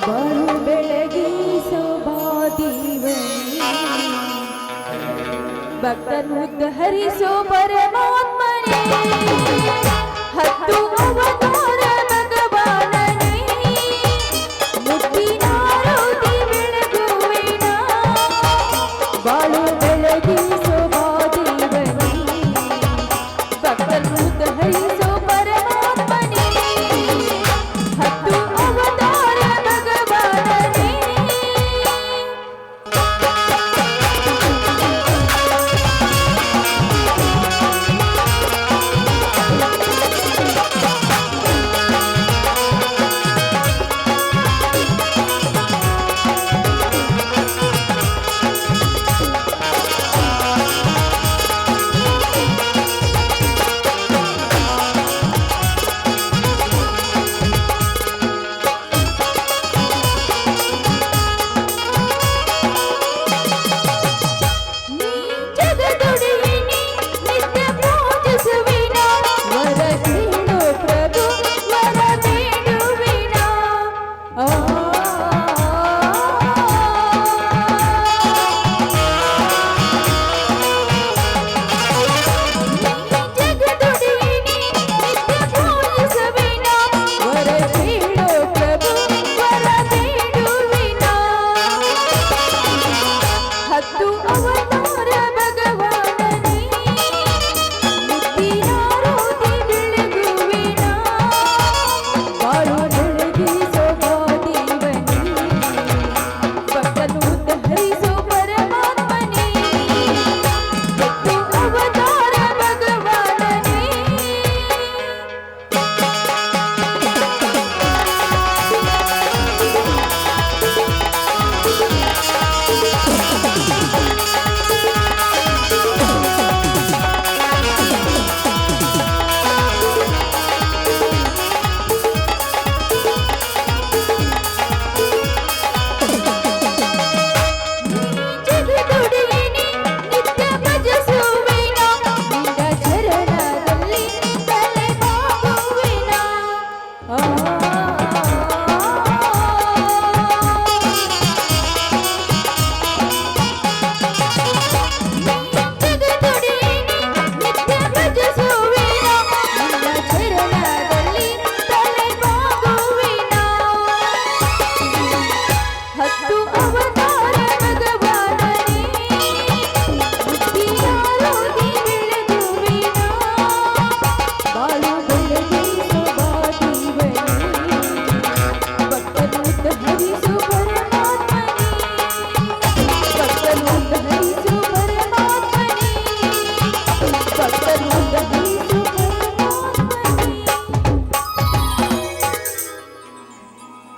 ಬಾಳು ಬೆಳಗಿಸೋ ಬಾದಿವನಿ ಭಕ್ತರುದ್ಧ ಹರಿಸೋ ಪರಮಾತ್ಮನೇ ಹತ್ತು ಅವತಾರ ಭಗವಾನನೇ ಮುತ್ತಿನಾರೋತಿ ಬೆಳಗುವಿನ ಬಾಳು ಬೆಳಗಿಸೋ ಬಾದಿವನಿ ಭಕ್ತರುದ್ಧ ಹರಿಸೋ ಪರಮಾತ್ಮನೇ ಹತ್ತು ಅವತಾರ ಭಗವಾನನೇ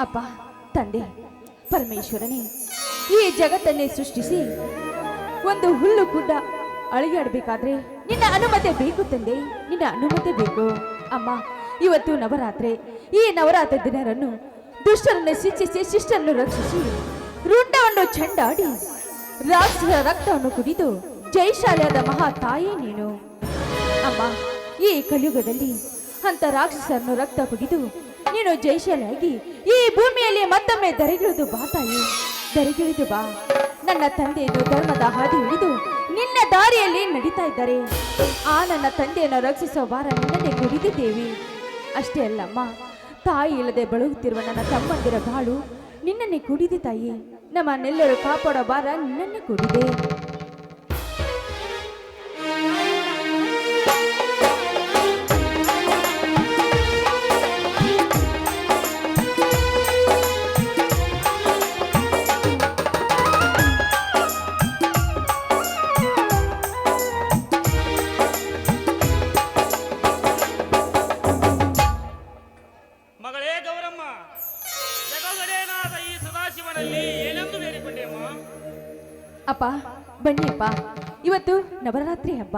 ಅಪ್ಪ ತಂದೆ ಪರಮೇಶ್ವರನೇ, ಈ ಜಗತ್ತನ್ನೇ ಸೃಷ್ಟಿಸಿ ಒಂದು ಹುಲ್ಲು ಗುಡ್ಡ ಅಳಿಯಾಡಬೇಕಾದ್ರೆ ನಿನ್ನ ಅನುಮತಿ ಬೇಕು ತಂದೆ, ನಿನ್ನ ಅನುಮತಿ ಬೇಕು. ಅಮ್ಮ, ಇವತ್ತು ನವರಾತ್ರಿ. ಈ ನವರಾತ್ರಿ ದಿನರನ್ನು ದುಷ್ಟರನ್ನು ಶಿಕ್ಷಿಸಿ ಶಿಷ್ಟರನ್ನು ರಕ್ಷಿಸಿ ರುಂಡವನ್ನು ಚೆಂಡಾಡಿ ರಾಕ್ಷಸರ ರಕ್ತವನ್ನು ಕುಡಿದು ಜೈಶಾಲಿಯಾದ ಮಹಾ ತಾಯಿ ನೀನು. ಅಮ್ಮ, ಈ ಕಲಿಯುಗದಲ್ಲಿ ಅಂತ ರಾಕ್ಷಸರನ್ನು ರಕ್ತ ಕುಡಿದು ನೀನು ಜೈಶಾಲಿಯಾಗಿ ಈ ಭೂಮಿಯಲ್ಲಿ ಮತ್ತೊಮ್ಮೆ ದರೆಗಿಳಿದು ಬಾ ತಾಯಿ, ದರೆಗಿಳಿದು ಬಾ. ನನ್ನ ತಂದೆಯನ್ನು ಧರ್ಮದ ಹಾದಿ ಹಿಡಿದು ನಿನ್ನ ದಾರಿಯಲ್ಲಿ ನಡೀತಾ ಇದ್ದಾರೆ. ಆ ನನ್ನ ತಂದೆಯನ್ನು ರಕ್ಷಿಸುವ ಭಾರ ನಿನ್ನನ್ನೇ ಕುಡಿದಿದ್ದೇವೆ. ಅಷ್ಟೇ ಅಲ್ಲಮ್ಮ, ತಾಯಿ ಇಲ್ಲದೆ ಬಳಲುತ್ತಿರುವ ನನ್ನ ತಮ್ಮಂದಿರ ಬಾಳು ನಿನ್ನನ್ನೇ ಕುಡಿದೆ ತಾಯಿ. ನಮ್ಮನ್ನೆಲ್ಲರೂ ಕಾಪಾಡೋ ಭಾರ ನಿನ್ನನ್ನೇ ಕುಡಿದೆ. ಅಪ್ಪ ಬನ್ನಿಯಪ್ಪ, ಇವತ್ತು ನವರಾತ್ರಿ ಹಬ್ಬ.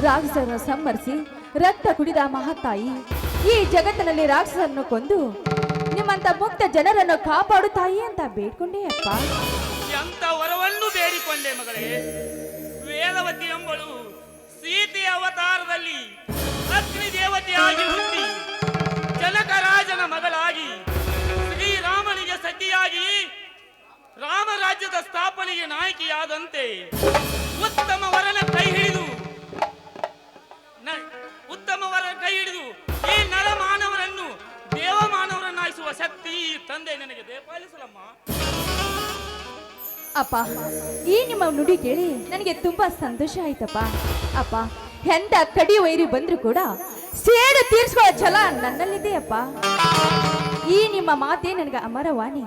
ರಾಕ್ಷಸರನ್ನು ಸಂಹರಿಸಿ ರಕ್ತ ಕುಡಿದ ಮಹಾತಾಯಿ ಈ ಜಗತ್ತಿನಲ್ಲಿ ರಾಕ್ಷಸರನ್ನು ಕೊಂದು ನಿಮ್ಮಂತ ಮುಕ್ತ ಜನರನ್ನು ಕಾಪಾಡು ತಾಯಿ ಅಂತ ಬೇಡ್ಕೊಂಡೆ ಅಪ್ಪ. ಎಂತ ವರವನ್ನು ಬೇಡಿಕೊಂಡೆ ಮಗಳೇ. ವೇದವತಿ ಎಂಬಳು ಸೀತೆಯ ಅವತಾರದಲ್ಲಿ ಅಗ್ನಿ ದೇವತೆಯಾಗಿ ಹುಟ್ಟಿ ಜನಕರಾಜನ ಮಗಳಾಗಿ ಶ್ರೀರಾಮನಿಗೆ ಸತಿ ಆದಂತೆ ಉತ್ತಮ ವರನ ಕೈ ಹಿಡಿದು ಈ ನರಮಾನವರನ್ನು ದೇವಮಾನವರನ್ನಾಯಿಸುವ ಶಕ್ತಿ ತಂದೆ ನನಗೆ ದಯಪಾಲಿಸಲಮ್ಮ. ಅಪ್ಪ, ಈ ನಿಮ್ಮ ನುಡಿ ಕೇಳಿ ನನಗೆ ತುಂಬಾ ಸಂತೋಷ ಆಯ್ತಪ್ಪ. ಅಪ್ಪ, ಎಂತ ಕಡಿ ವೈರಿ ಬಂದ್ರು ಕೂಡ ಸೇಡು ತೀರ್ಸ್ಕೊಳ್ಳೋ ಛಲ ನನ್ನಲ್ಲಿದೆ ಅಪ್ಪ. ಈ ನಿಮ್ಮ ಮಾತೇ ನನಗೆ ಅಮರವಾಣಿ.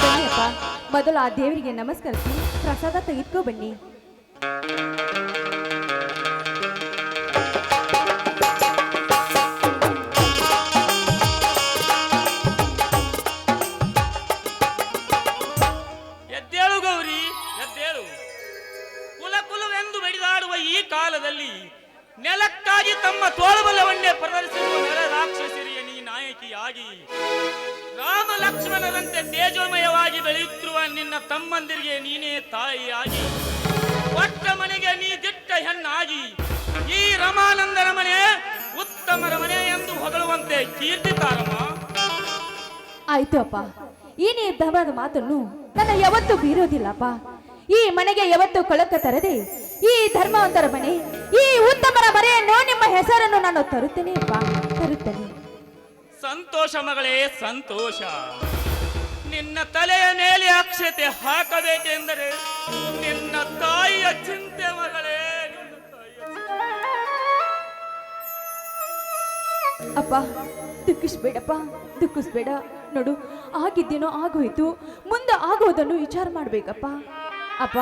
ಬನ್ನಿ ಅಪ್ಪ, ಮೊದಲು ಆ ದೇವರಿಗೆ ನಮಸ್ಕರಿಸಿ ಪ್ರಸಾದ ತೆಗೆದುಕೋ ಬನ್ನಿ. ಎದ್ದೇಳು ಗೌರಿ, ಎದ್ದೇಳು. ಕುಲವೆಂದು ಬಡಿದಾಡುವ ಈ ಕಾಲದಲ್ಲಿ ನೆಲಕ್ಕಾಗಿ ತಮ್ಮ ತೋಳಬಲವನ್ನೇ ಪ್ರದರ್ಶಿಸುವ ನೆಲ ರಾಕ್ಷಸಿರಿಯ ನೀ ನಾಯಕಿಯಾಗಿ ರಾಮ ಲಕ್ಷ್ಮಣರಂತೆ ತೇಜೋಮಯವಾಗಿ ಬೆಳೆಯುತ್ತಿರುವ ನಿನ್ನ ತಮ್ಮಂದಿರಿಗೆ ನೀನೇ ತಾಯಿಯಾಗಿ ಒಟ್ಟ ಮನೆಗೆ ನೀ ದಿಟ್ಟ ಹೆಣ್ಣಾಗಿ ಈ ರಮಾನಂದನ ಮನೆ ಉತ್ತಮರ ಮನೆ ಎಂದು ಹೊಗಳುವಂತೆ ಕೀರ್ತಿತಾರಮ್ಮ. ಆಯ್ತು ಅಪ್ಪ, ಈ ನಿರ್ಧಾರದ ಮಾತನ್ನು ನನ್ನ ಯಾವತ್ತೂ ಬೀರೋದಿಲ್ಲಪ್ಪ. ಈ ಮನೆಗೆ ಯಾವತ್ತೂ ಕೊಳಕ ತರದೆ ಈ ಧರ್ಮವಂತರ ಮನೆ, ಈ ಉತ್ತಮರ ಮನೆಯನ್ನು ನಿಮ್ಮ ಹೆಸರನ್ನು ನಾನು ತರುತ್ತೇನೆ ಅಪ್ಪ, ತರುತ್ತೇನೆ. ಸಂತೋಷ ಮಗಳೇ, ಸಂತೋಷ. ನಿನ್ನ ತಲೆಯ ಮೇಲೆ ಅಕ್ಷತೆ ಹಾಕಬೇಕೆಂದರೆ ನಿನ್ನ ತಾಯಿಯ ಚಿಂತೆ ಮಗಳೇ, ನಿನ್ನ ತಾಯಿಯ ಚಿಂತೆ. ಅಪ್ಪ, ದುಃಖಿಸ್ಬೇಡಪ್ಪ, ದುಃಖಿಸ್ಬೇಡ. ನೋಡು, ಆಗಿದ್ದೇನೋ ಆಗೋಯ್ತು, ಮುಂದೆ ಆಗೋದನ್ನು ವಿಚಾರ ಮಾಡ್ಬೇಕಪ್ಪ. ಅಪ್ಪ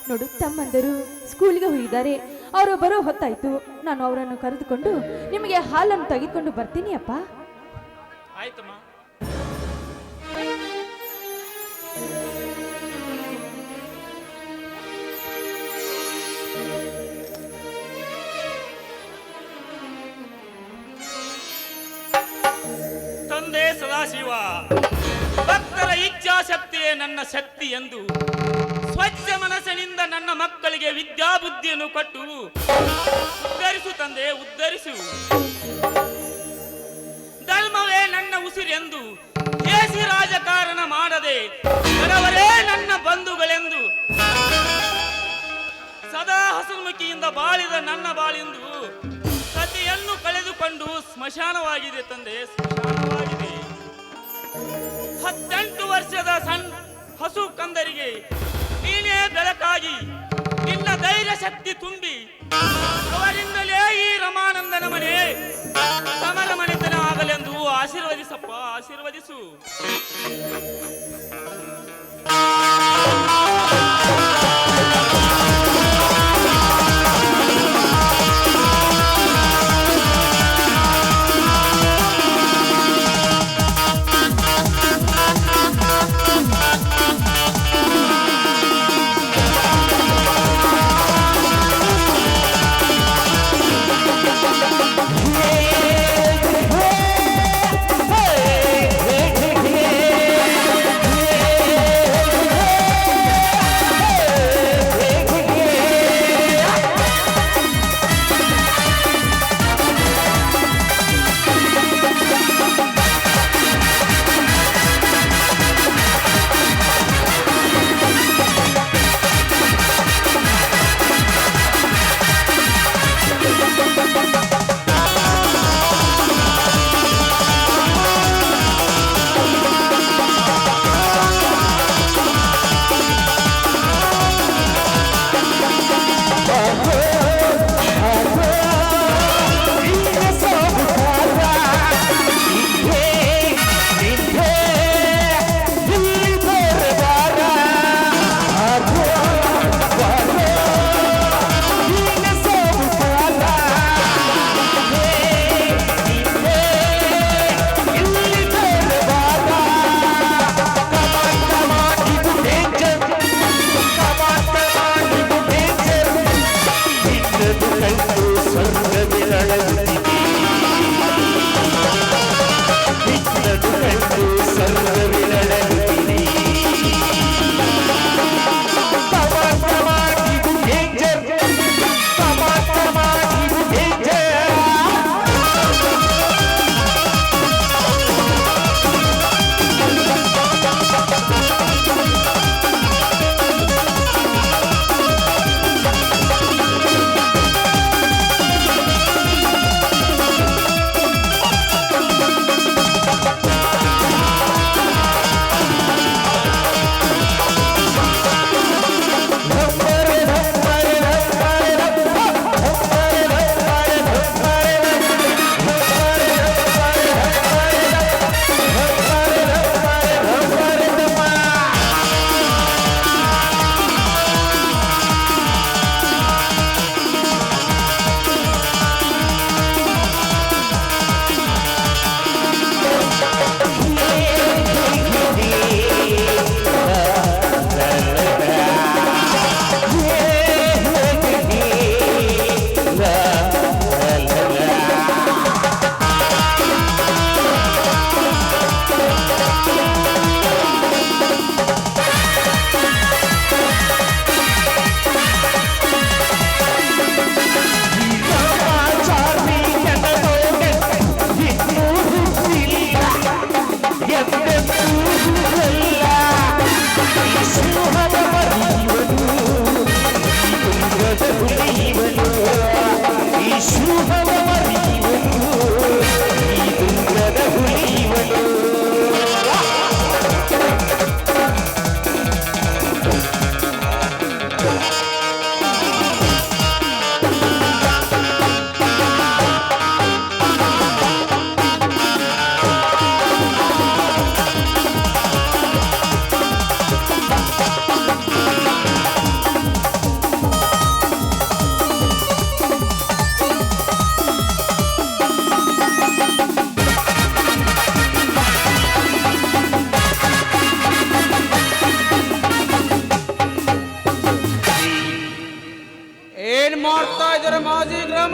ನೋಡು, ತಮ್ಮಂದರು ಸ್ಕೂಲ್ಗೆ ಹೋಗಿದ್ದಾರೆ, ಅವರು ಬರೋ ಹೊತ್ತಾಯ್ತು. ನಾನು ಅವರನ್ನು ಕರೆದುಕೊಂಡು ನಿಮಗೆ ಹಾಲನ್ನು ತೆಗೆದುಕೊಂಡು ಬರ್ತೀನಿ ಅಪ್ಪ. ಆಯ್ತಮ್ಮ. ತಂದೆ ಸದಾಶಿವ, ಭಕ್ತರ ಇಚ್ಛಾಶಕ್ತಿಯೇ ನನ್ನ ಶಕ್ತಿ ಎಂದು ಸ್ವಚ್ಛ ಮನಸ್ಸಿನಿಂದ ನನ್ನ ಮಕ್ಕಳಿಗೆ ವಿದ್ಯಾಬುದ್ಧಿಯನ್ನು ಕೊಟ್ಟು ಉದ್ಧರಿಸು ತಂದೆ, ಉದ್ಧರಿಸು. ಧರ್ಮವೇ ನನ್ನ ಉಸಿರೆಂದು ದೇಸಿ ರಾಜಕಾರಣ ಮಾಡದೆ ಜನವರೇ ನನ್ನ ಬಂಧುಗಳೆಂದು ಸದಾ ಹಸುಮುಖಿಯಿಂದ ಬಾಳಿದ ನನ್ನ ಬಾಳಿಂದು ಸತಿಯನ್ನು ಕಳೆದುಕೊಂಡು ಸ್ಮಶಾನವಾಗಿದೆ ತಂದೆ, ಸ್ಮಶಾನವಾಗಿದೆ. 18 ವರ್ಷದ ಸಣ್ಣ ಹಸು ಕಂದರಿಗೆ ನೀನೇ ಬೆಳಕಾಗಿ ನಿನ್ನ ಧೈರ್ಯ ಶಕ್ತಿ ತುಂಬಿ ಅವರಿಂದಲೇ ಈ ರಮಾನಂದನ ಮನೆ ಸಮರ ಮನೆತನ ಆಗಲೆಂದು ಆಶೀರ್ವದಿಸಪ್ಪ, ಆಶೀರ್ವದಿಸು.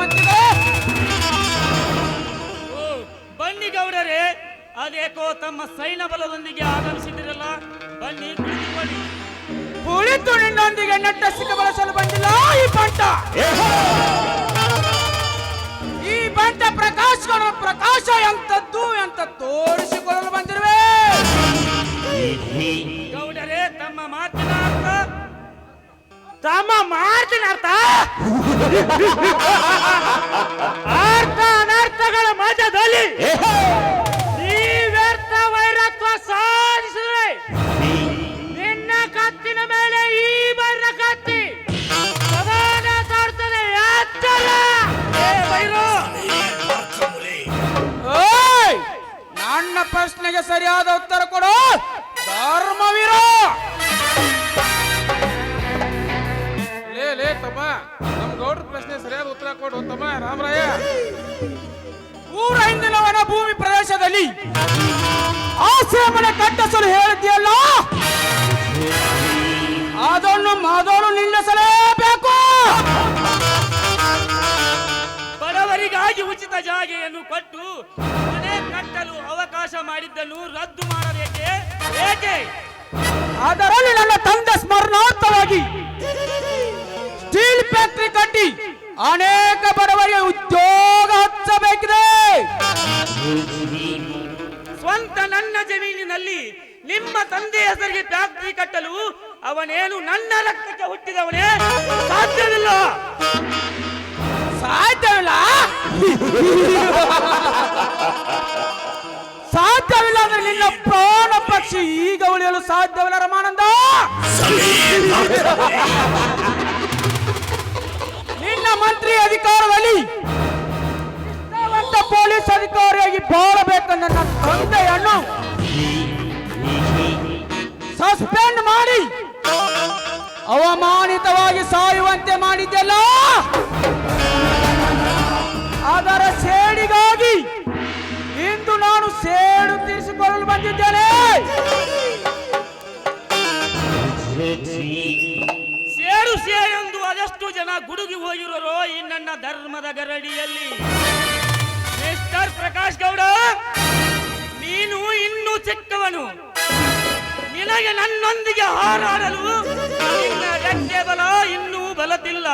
ಮತ್ತಿದೆ. ಓ ಬನ್ನಿ ಗೌಡರೇ, ಅದೇಕೋ ತಮ್ಮ ಸೈನ್ಯ ಬಲದೊಂದಿಗೆ ಆಗಮಿಸಿದಿರಲ್ಲ, ಬನ್ನಿ ಕುಳಿತುಕೊಳ್ಳಿ. ಕುಳಿತು ನಿನ್ನೊಂದಿಗೆ ನೆಟ್ಟಸಿಕ ಬಳಸಲು ಬಂದಿಲ್ಲ ಈ ಬಂಟ. ಈ ಬಂಟ ಪ್ರಕಾಶ ಎಂತದ್ದು ಅಂತ ತೋರಿಸಿಕೊಳ್ಳಲು ಬಂದಿರುವೆ. ಗೌಡರೇ, ತಮ್ಮ ಮಾತಿನ ಅರ್ಥ ಅರ್ಥ ಅನರ್ಥಗಳ ಮಧ್ಯದಲ್ಲಿ ಈ ವ್ಯರ್ಥ ವೈರತ್ವ ಸಾಧಿಸಿದರೆ ನಿನ್ನ ಕತ್ತಿನ ಮೇಲೆ ಈ ಬರ್ರ ಕತ್ತಿ ಸದಾನ ತೋರ್ತದೆ. ಎಚ್ಚರ! ಓಯ್! ನನ್ನ ಪ್ರಶ್ನೆಗೆ ಸರಿಯಾದ ಉತ್ತರ ಕೊಡು ಧರ್ಮವೀರ. ಲೇ ತಮ್ಮ, ನಮ್ ಗೌಡ್ರ ಪ್ರಶ್ನೆ ಸರಿಯಾದ ಉತ್ತರ ಕೊಡು ತಮ್ಮ ರಾಮರಾಯ. ಊರ ಹಿಂದಿನವನ ಭೂಮಿ ಪ್ರದೇಶದಲ್ಲಿ ಆಶ್ರಮನ ಕಟ್ಟಿಸಲು ಹೇಳಿದ್ಯಲ್ಲ, ಅದನ್ನು ಮೊದಲು ನಿಲ್ಲಿಸಲೇಬೇಕು. ಬಡವರಿಗಾಗಿ ಉಚಿತ ಜಾಗೆಯನ್ನು ಕೊಟ್ಟು ಮನೆ ಕಟ್ಟಲು ಅವಕಾಶ ಮಾಡಿದ್ದನ್ನು ರದ್ದು ಮಾಡಬೇಕೆ? ಏಕೆ? ಅದರಲ್ಲಿ ನನ್ನ ತಂದೆ ಸ್ಮರಣಾರ್ಥವಾಗಿ ಸ್ಟೀಲ್ ಫ್ಯಾಕ್ಟರಿ ಕಟ್ಟಿ ಅನೇಕ ಬಡವರಿಗೆ ಉದ್ಯೋಗ ಹಚ್ಚಬೇಕಿದೆ. ಸ್ವಂತ ನನ್ನ ಜಮೀನಿನಲ್ಲಿ ನಿಮ್ಮ ತಂದೆ ಹೆಸರಿಗೆ ಫ್ಯಾಕ್ಟರಿ ಕಟ್ಟಲು ಅವನೇನು ನನ್ನ ರಕ್ತಕ್ಕೆ ಹುಟ್ಟಿದವನೇ? ಸಾಧ್ಯವಿಲ್ಲ. ಸಾಧ್ಯವಿಲ್ಲ ಸಾಧ್ಯವಿಲ್ಲ ಅಂದ್ರೆ ನಿನ್ನ ಪ್ರಾಣ ಪಕ್ಷಿ ಈಗ ಉಳಿಯಲು ಸಾಧ್ಯವಿಲ್ಲ ರಮಾನಂದ. ನಿನ್ನ ಮಂತ್ರಿ ಅಧಿಕಾರದಲ್ಲಿ ನಿಷ್ಠಾವಂತ ಪೊಲೀಸ್ ಅಧಿಕಾರಿಯಾಗಿ ಬಾಳಬೇಕೆಂದ ನನ್ನ ತಂದೆಯನ್ನು ಸಸ್ಪೆಂಡ್ ಮಾಡಿ ಅವಮಾನಿತವಾಗಿ ಸಾಯುವಂತೆ ಮಾಡಿದ್ದೆಲ್ಲ, ಅದರ ಸೇಡಿಗಾಗಿ ಇಂದು ನಾನು ಸೇಡು ತೀರಿಸಿಕೊಳ್ಳಲು ಬಂದಿದ್ದೇನೆ. ಸೇಡು ಅದೆಷ್ಟು ಜನ ಗುಡುಗಿ ಹೋಗಿರೋರೋ ಈ ನನ್ನ ಧರ್ಮದ ಗರಡಿಯಲ್ಲಿ. ಮಿಸ್ಟರ್ ಪ್ರಕಾಶ್ ಗೌಡ, ನೀನು ಇನ್ನೂ ಚಿಕ್ಕವನು. ನಿನಗೆ ನನ್ನೊಂದಿಗೆ ಹಾರಾಡಲು ನಿನ್ನ ರೆಕ್ಕೆ ಬಲ ಇನ್ನೂ ಬಲತಿಲ್ಲ.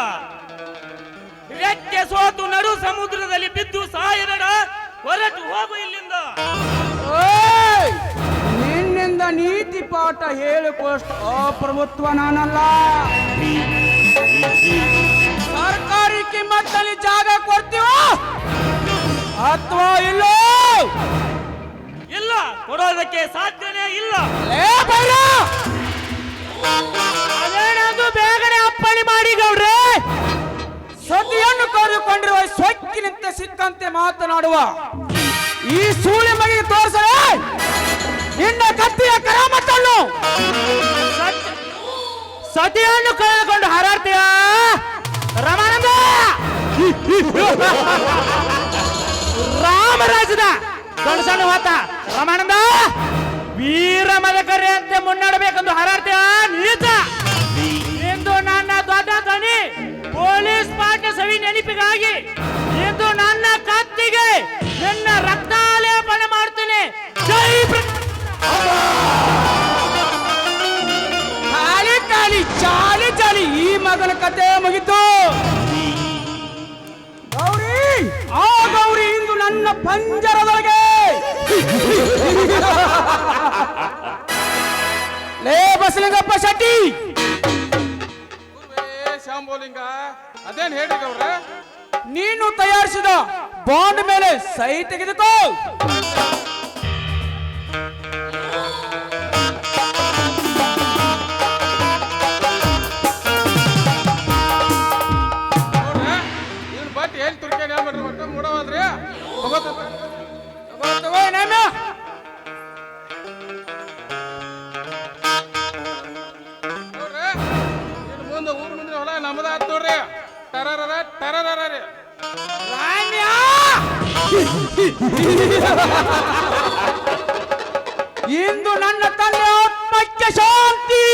ರೆಕ್ಕೆ ಸೋತು ನಡು ಸಮುದ್ರದಲ್ಲಿ ಬಿದ್ದು ಸಾಯಬೇಡ, ಹೊರಟು ಹೋಗು ಇಲ್ಲಿಂದ. ನಿನ್ನಿಂದ ನೀತಿ ಪಾಠ ಹೇಳಿಕೊಳ್ಳಷ್ಟು ಅಪ್ರಭುತ್ವ ನಾನಲ್ಲ. ಸರ್ಕಾರಿ ಕಿಮ್ಮತ್ತಲ್ಲಿ ಜಾಗ ಕೊಡ್ತೀವೋ ಅಥವಾ ಇಲ್ಲೋ? ಇಲ್ಲ, ಕೊಡೋದಕ್ಕೆ ಸಾಧ್ಯನೇ ಇಲ್ಲ. ಅದೇನದು ಬೇಗನೆ ಅಪ್ಪಣೆ ಮಾಡಿ ಗೌಡ್ರೆ. ಸತಿಯನ್ನು ಕರೆದುಕೊಂಡಿರುವ ಸೊಕ್ಕಿನಂತೆ ಸಿಕ್ಕಂತೆ ಮಾತನಾಡುವ ಈ ಸೂಳೆ ಮಗಿಗೆ ತೋರಿಸಲೇ ನಿನ್ನ ಕತ್ತಿಯ ಕರಾಮತ್ತನ್ನು. ಸತಿಯನ್ನು ಕಳೆದುಕೊಂಡು ಹಾರಾಡ್ತೀಯ ರಮಾನಂದ? ರಾಮರಾಜದ ಗಣಸನ್ನು ಹೋತ ರಮಾನಂದ ವೀರ ಮದಕರಿ ಅಂತ ಮುನ್ನಡಬೇಕೆಂದು ಹಾರಾಡ್ತೀಯ ನೀತ. ಇಂದು ನನ್ನ ದೊಡ್ಡ ದನಿ ಪೊಲೀಸ್ ಪಾಠ ಸವಿ ನೆನಪಿಗಾಗಿ ಇಂದು ನನ್ನ ಕತ್ತಿಗೆ ನಿನ್ನ ರಕ್ತಾಲೇಪನ ಮಾಡ್ತೀನಿ. ಜೈ ಖಾಲಿ ಖಾಲಿ ಚಾಲಿ ಚಾಲಿ ಈ ಮಗನ ಕತೆ ಮುಗಿತು. ಗೌರಿ, ಆ ಗೌರಿ ಇಂದು ನನ್ನ ಪಂಜರದೊಳಗೆ. ಲೇ ಬಸಲಿಂಗಪ್ಪ ಶೆಟ್ಟಿ, ಶಾಂಬೋಲಿಂಗ, ಅದೇನ್ ಹೇಳಿ ಗೌಡ್ರ? ನೀನು ತಯಾರಿಸಿದ ಬಾಂಡ್ ಮೇಲೆ ಸಹಿ ತೆಗೆದುಕೋ. ಇವ್ನ ಬಟ್ ಏನ್ ತುರ್ಕೇನ್ ಹೇಳ್ಬಿಡ್ರಿ, ಒಟ್ಟ ಮೂಡವಾದ್ರಿ. ತಗೋ ನೇಮ. ನೋಡ್ರಿ, ಇನ್ನು ಮುಂದೆ ಊರ್ ಮುಂದೆ ಹೊಲ ನಮ್ಮದ ಆತ್ ನೋಡ್ರಿ. ಟರರ ಟರರ ರೀ. ಇಂದು ನನ್ನ ತಂದೆ ಆತ್ಮಕ್ಕೆ ಶಾಂತಿ.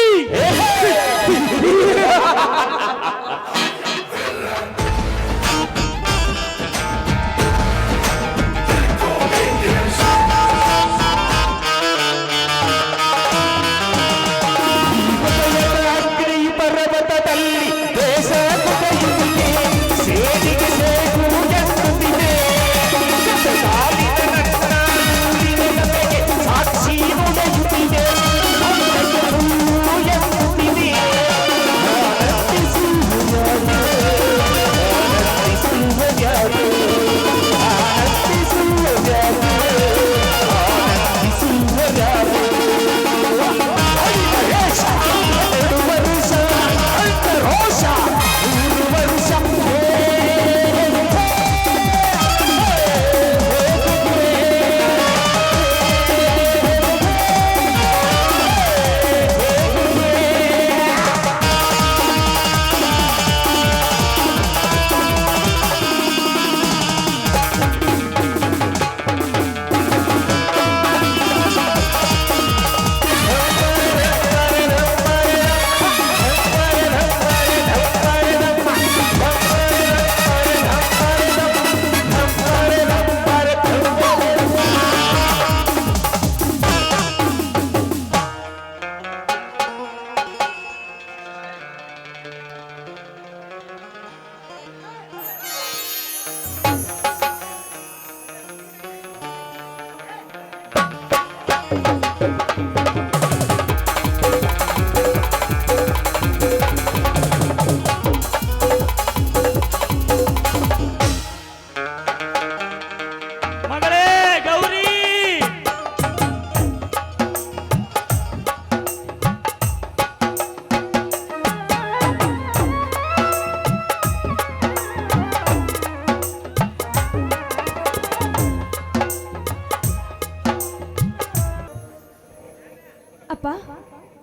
ಅಪ್ಪ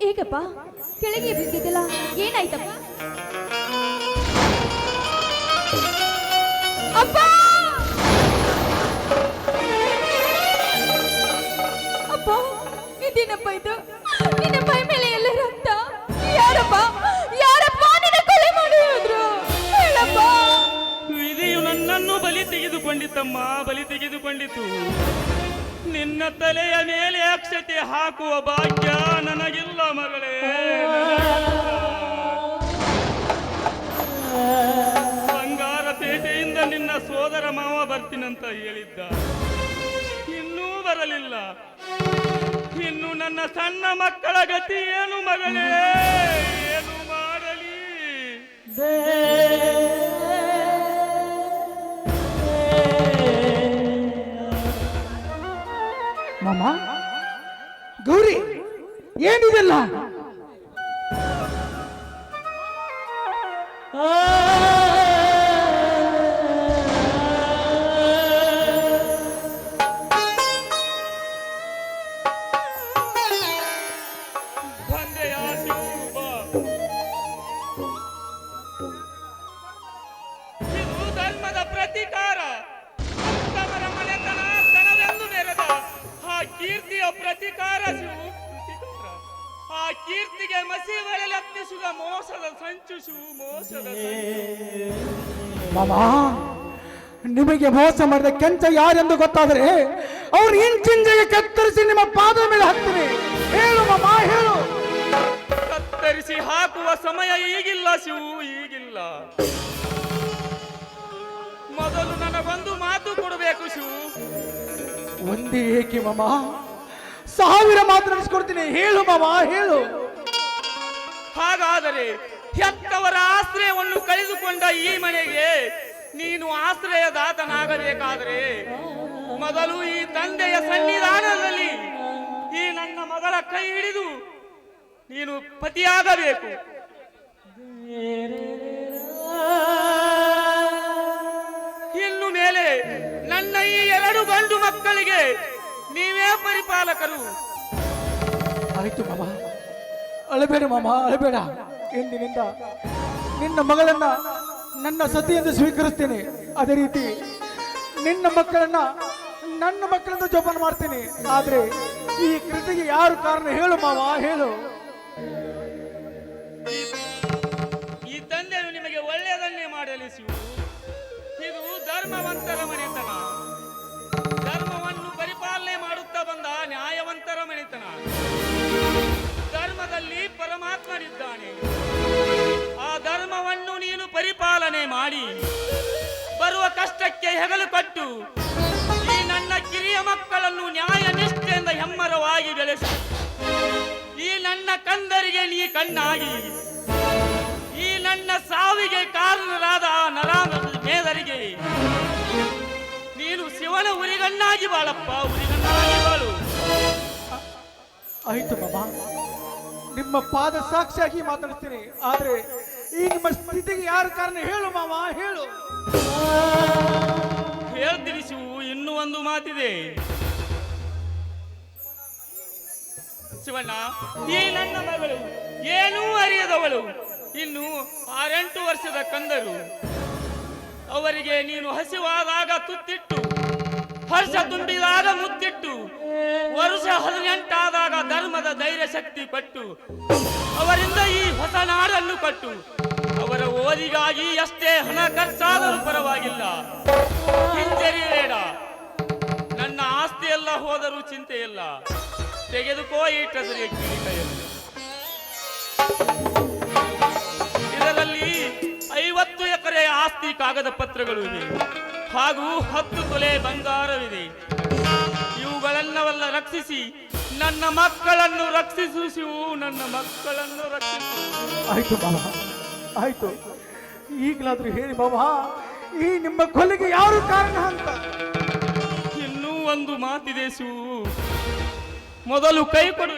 ಹೇಗಪ್ಪ ಕೆಳಗೆ ಬಿದ್ದಿದ್ದಿಲ್ಲ, ಏನಾಯ್ತಪ್ಪ? ಅಪ್ಪ ಅಪ್ಪ ಇದೇನಪ್ಪ ಇದು? ನಿನ್ನ ಮೈ ಮೇಲೆ ಎಲ್ಲ ರಕ್ತ. ಯಾರಪ್ಪ ಯಾರಪ್ಪ ನಿನ್ನ ಕೊಲೆ ಮಾಡಿ ಹೋದ್ರು? ಹೇಳಪ್ಪ. ವಿಧಿಯು ನನ್ನನ್ನು ಬಲಿ ತೆಗೆದುಕೊಂಡಿತಮ್ಮ, ಬಲಿ ತೆಗೆದುಕೊಂಡಿತು. ನಿನ್ನ ತಲೆಯ ಮೇಲೆ ಅಕ್ಷತೆ ಹಾಕುವ ಭಾಗ್ಯ ನನಗಿಲ್ಲ ಮಗಳೇ. ಬಂಗಾರಪೇಟೆಯಿಂದ ನಿನ್ನ ಸೋದರ ಮಾವ ಬರ್ತೀನಂತ ಹೇಳಿದ್ದ, ಇನ್ನೂ ಬರಲಿಲ್ಲ. ಇನ್ನು ನನ್ನ ಸಣ್ಣ ಮಕ್ಕಳ ಗತಿ ಏನು ಮಗಳೇ, ಏನು ಮಾಡಲಿ? ಮಾಮ, ಗೌರಿ, ಏನಿದೆಲ್ಲ? ತಂದೆಯ ಶಿವರೂಪ, ಇದು ಧರ್ಮದ ಪ್ರತೀಕಾರ. ಉತ್ತಮರ ಮನೆತನ ಕಣವೆಂದು ಮೆರೆದ ಆ ಕೀರ್ತಿಯ ಪ್ರತೀಕಾರ ಶಿವು, ಪ್ರತೀಕಾರ. ಆ ಕೀರ್ತಿಗೆ ಮಸಿ ಬಳೆಲಪ್ಪಿಸುವ ಮೋಸದ ಸಂಚು ಶಿವು, ಮೋಸದ ಸಂಚು. ಮಾಮ, ನಿಮಗೆ ಮೋಸ ಮಾಡಿದ ಕೆಂಚ ಯಾರೆಂದು ಗೊತ್ತಾದರೆ ಅವ್ರು ಇಂಚಿಂಜಿಗೆ ಕತ್ತರಿಸಿ ನಿಮ್ಮ ಪಾದ ಮೇಲೆ ಹಾಕ್ತೀನಿ. ಹೇಳು ಮಾಮ, ಹೇಳು. ಕತ್ತರಿಸಿ ಹಾಕುವ ಸಮಯ ಈಗಿಲ್ಲ ಶಿವು, ಈಗಿಲ್ಲ. ಮೊದಲು ನನಗೊಂದು ಮಾತು ಕೊಡಬೇಕು ಶಿವು. ಒಂದೇ ಏಕೆ ಮಾಮ, 1000 ಮಾತು ನಡೆಸ್ಕೊಡ್ತೀನಿ. ಹೇಳು ಮಾಮ, ಹೇಳು. ಹಾಗಾದರೆ ಹೆತ್ತವರ ಆಶ್ರಯವನ್ನು ಕಳೆದುಕೊಂಡ ಈ ಮನೆಗೆ ನೀನು ಆಶ್ರಯದಾತನಾಗಬೇಕಾದರೆ ಮೊದಲು ಈ ತಂದೆಯ ಸನ್ನಿಧಾನದಲ್ಲಿ ಈ ನನ್ನ ಮಗಳ ಕೈ ಹಿಡಿದು ನೀನು ಪತಿಯಾಗಬೇಕು. ಇನ್ನು ಮೇಲೆ ನನ್ನ ಈ 2 ಗಂಡು ಮಕ್ಕಳಿಗೆ ನೀವೇ ಪರಿಪಾಲಕರು. ಆಯ್ತು ಮಾಮ, ಅಳಬೇಡ ಮಾಮ, ಅಳಬೇಡ. ಎಂದಿನಿಂದ ನಿನ್ನ ಮಗಳನ್ನ ನನ್ನ ಸತಿ ಎಂದು ಸ್ವೀಕರಿಸ್ತೇನೆ. ಅದೇ ರೀತಿ ನಿನ್ನ ಮಕ್ಕಳನ್ನ ನನ್ನ ಮಕ್ಕಳನ್ನ ಜೋಪಾನ ಮಾಡ್ತೀನಿ. ಆದ್ರೆ ಈ ಕೃತಿಗೆ ಯಾರು ಕಾರಣ? ಹೇಳು ಮಾವ, ಹೇಳು. ಈ ತಂದೆಯು ನಿಮಗೆ ಒಳ್ಳೆಯದನ್ನೇ ಮಾಡಲಿ ಶಿವು. ಇದು ಧರ್ಮವಂತರ ಮನೆತನ, ಧರ್ಮವನ್ನು ಪರಿಪಾಲನೆ ಮಾಡುತ್ತಾ ಬಂದ ನ್ಯಾಯವಂತರ ಮನೆತನ. ಧರ್ಮದಲ್ಲಿ ಪರಮಾತ್ಮನಿದ್ದಾನೆ. ಆ ಧರ್ಮವನ್ನು ನೀನು ಪರಿಪಾಲನೆ ಮಾಡಿ ಬರುವ ಕಷ್ಟಕ್ಕೆ ಹೆಗಲು ಕೊಟ್ಟು ಈ ನನ್ನ ಕಿರಿಯ ಮಕ್ಕಳನ್ನು ನ್ಯಾಯ ನಿಷ್ಠೆಯಿಂದ ಹೆಮ್ಮರವಾಗಿ ಬೆಳೆಸು. ಈ ನನ್ನ ಕಂದರಿಗೆ ನೀ ಕಣ್ಣಾಗಿ, ಈ ನನ್ನ ಸಾವಿಗೆ ಕಾರಣರಾದ ನರಾಮೇಧರಿಗೆ ನೀನು ಶಿವನ ಉರಿಗಣ್ಣಾಗಿ ಬಾಳಪ್ಪ, ಉರಿಗಣ್ಣಾಗಿ ಬಾಳು. ಆಯ್ತು ಮಾಮ, ನಿಮ್ಮ ಪಾದ ಸಾಕ್ಷಿಯಾಗಿ ಮಾತಾಡ್ತೀನಿ. ಆದ್ರೆ ಈ ನಿಮ್ಮ ಸ್ಥಿತಿಗೆ ಯಾರು ಕಾರಣ? ಹೇಳು ಮಾಮ, ಹೇಳು. ಹೇಳ್ತೀನಿ ಶಿವು, ಇನ್ನೂ ಒಂದು ಮಾತಿದೆ ಶಿವಣ್ಣ. ಈ ನನ್ನ ಮಗಳು ಏನೂ ಅರಿಯದವಳು, ಇನ್ನು 6-8 ವರ್ಷದ ಕಂದರು. ಅವರಿಗೆ ನೀನು ಹಸಿವಾದಾಗ ತುತ್ತಿಟ್ಟು, ಹರ್ಷ ತುಂಬಿದಾಗ ಮುತ್ತಿಟ್ಟು, ವರ್ಷ 18 ಆದಾಗ ಧರ್ಮದ ಧೈರ್ಯ ಶಕ್ತಿ ಕೊಟ್ಟು ಅವರಿಂದ ಈ ಹೊಸ ನಾಡನ್ನು ಕೊಟ್ಟು ಅವರ ಓದಿಗಾಗಿ ಎಷ್ಟೇ ಹಣ ಖರ್ಚಾದರೂ ಪರವಾಗಿಲ್ಲ, ಹಿಂಜರಿಯಬೇಡ. ನನ್ನ ಆಸ್ತಿ ಎಲ್ಲ ಹೋದರೂ ಚಿಂತೆ ಇಲ್ಲ, ತೆಗೆದುಕೋ ಈ ಟ್ರೆಸರಿಯ ಕಿಡಿ ಕೈಯಲ್ಲಿ. ಇದರಲ್ಲಿ 50 ಎಕರೆ ಆಸ್ತಿ ಕಾಗದ ಪತ್ರಗಳು ಇವೆ, ಹಾಗೂ 10 ತೊಲೆ ಬಂಗಾರವಿದೆ. ಇವುಗಳನ್ನೆಲ್ಲ ರಕ್ಷಿಸಿ ನನ್ನ ಮಕ್ಕಳನ್ನು ರಕ್ಷಿಸು ಶಿವು, ನನ್ನ ಮಕ್ಕಳನ್ನು ರಕ್ಷಿಸು. ಆಯ್ತು ಮಾಮ, ಆಯ್ತು. ಈಗಲಾದ್ರೂ ಹೇಳಿ ಮಾಮ, ಈ ನಿಮ್ಮ ಕೊಲೆಗೆ ಯಾರು ಕಾರಣ ಅಂತ? ಇನ್ನೂ ಒಂದು ಮಾತಿದೆ ಶಿವು, ಮೊದಲು ಕೈ ಕೊಡು.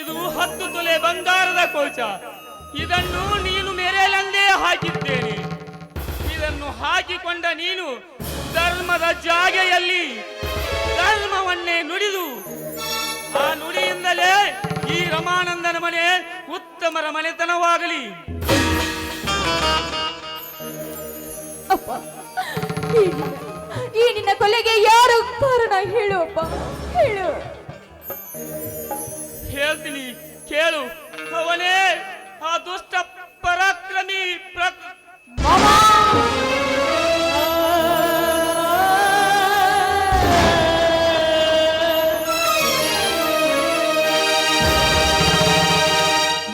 ಇದು 10 ತೊಲೆ ಬಂಗಾರದ ಕವಚ ಇದನ್ನು ನೀನು ಮೇರೆಲಂದೇ ಹಾಕಿದ್ದೇನೆ. ಇದನ್ನು ಹಾಕಿಕೊಂಡ ನೀನು ಧರ್ಮದ ಜಾಗೆಯಲ್ಲಿ ಧರ್ಮವನ್ನೇ ನುಡಿದು ಆ ನುಡಿಯಿಂದಲೇ ಈ ರಮಾನಂದನ ಮನೆ ಉತ್ತಮರ ಮನೆತನವಾಗಲಿ. ಅಪ್ಪ, ಈ ನಿನ್ನ ಕೊಲೆಗೆ ಯಾರು ಕಾರಣ? ಹೇಳು ಅಪ್ಪ, ಹೇಳು. ಹೇಳ್ತೀನಿ ಕೇಳು. ಅವನೇ ಆ ದುಷ್ಟ ಪರಾಕ್ರಮಿ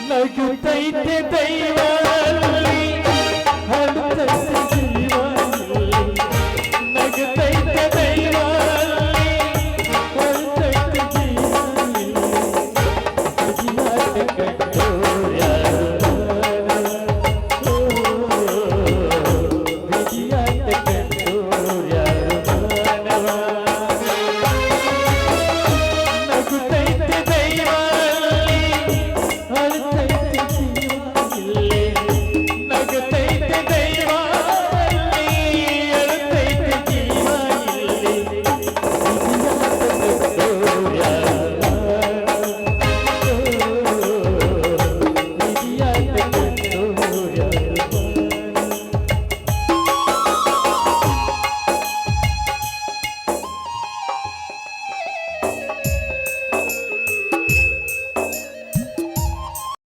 ನಗುತ್ತೈತೆ ದೈವ